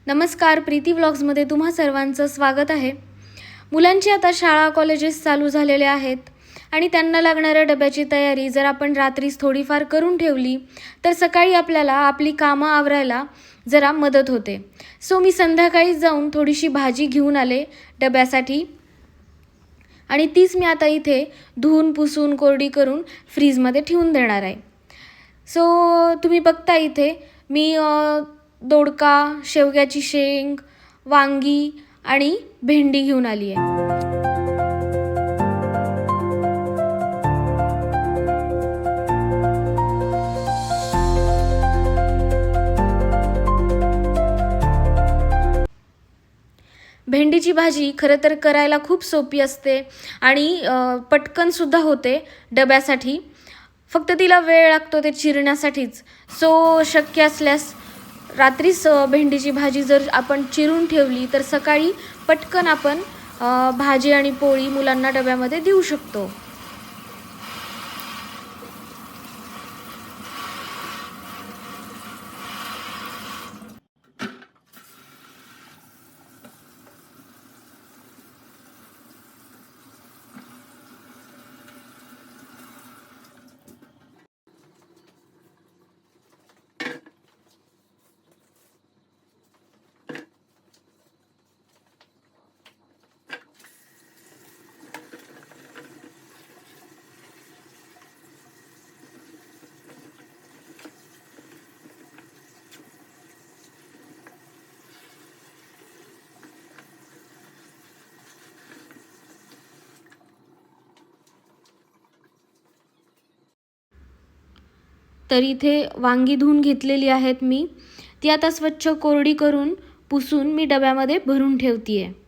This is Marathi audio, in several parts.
नमस्कार, प्रीती व्लॉग्समध्ये तुम्हा सर्वांचं स्वागत आहे. मुलांची आता शाळा कॉलेजेस चालू झालेले आहेत आणि त्यांना लागणाऱ्या डब्याची तयारी जर आपण रात्रीच थोडीफार करून ठेवली तर सकाळी आपल्याला आपली कामं आवरायला जरा मदत होते. सो मी संध्याकाळी जाऊन थोडीशी भाजी घेऊन आले डब्यासाठी आणि तीच मी आता इथे धुवून पुसून कोरडी करून फ्रीजमध्ये ठेवून देणार आहे. सो तुम्ही बघता इथे मी दोडका, शेवग्याची शेंग, वांगी आणि भेंडी घेऊन आली आहे. भेंडीची भाजी खरं तर करायला खूप सोपी असते आणि पटकनसुद्धा होते डब्यासाठी. फक्त तिला वेळ लागतो ते चिरण्यासाठीच. सो शक्य असल्यास रात्रीच भेंडीची भाजी जर आपण चिरून ठेवली तर सकाळी पटकन आपण भाजी आणि पोळी मुलांना डब्यामध्ये देऊ शकतो. तर इथे वांगी धुवून घेतलेली आहेत मी. ती आता स्वच्छ कोरडी करून पुसून मी डब्यामध्ये भरून ठेवते आहे.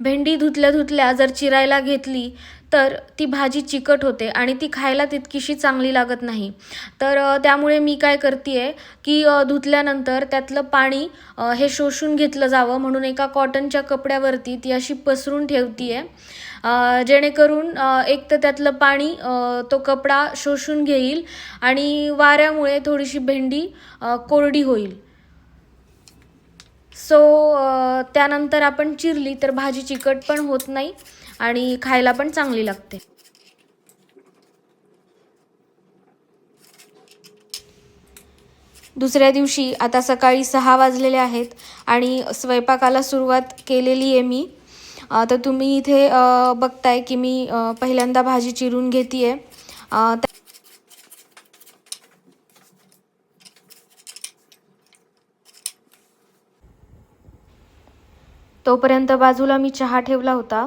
भेंडी धुतल्या जर चिरायला घेतली तर ती भाजी चिकट होते आणि ती खायला तितकीशी चांगली लागत नाही. तर त्यामुळे मी काय करते आहे की धुतल्यानंतर त्यातलं पाणी हे शोषून घेतलं जावं म्हणून एका कॉटनच्या कपड्यावरती ती अशी पसरून ठेवते आहे. जेणेकरून एक तर त्यातलं पाणी तो कपडा शोषून घेईल आणि वाऱ्यामुळे थोडीशी भेंडी कोरडी होईल. सो त्यानंतर आपण चिरली तर भाजी चिकट पण होत नाही आणि खायला पण चांगली लागते. दुसऱ्या दिवशी आता सकाळी 6 वाजलेले आहेत आणि स्वयंपाकाला सुरुवात केलेली आहे मी. तर तुम्ही इथे बघताय की मी पहिल्यांदा भाजी चिरून घेते आहे. तोपर्यंत बाजूला मी चहा ठेवला होता.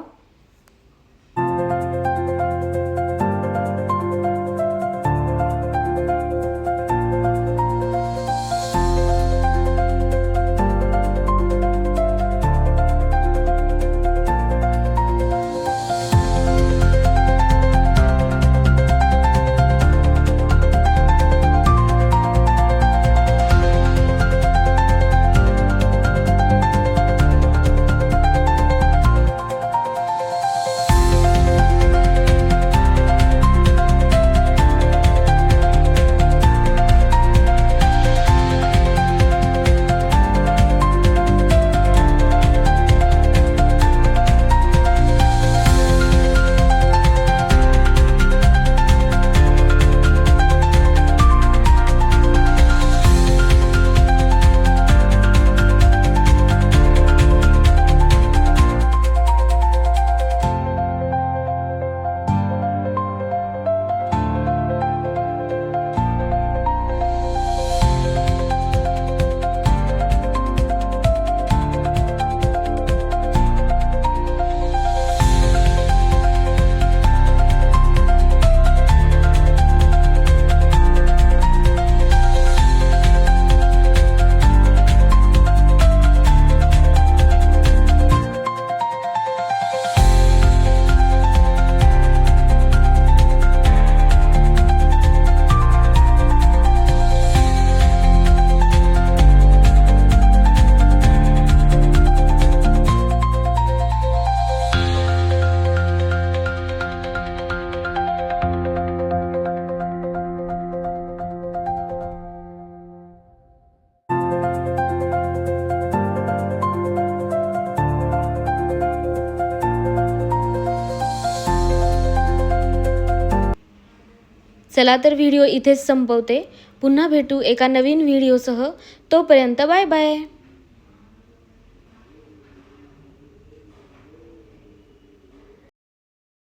चला तर व्हिडिओ इथेच संपवते. पुन्हा भेटू एका नवीन व्हिडिओसह. तोपर्यंत बाय बाय.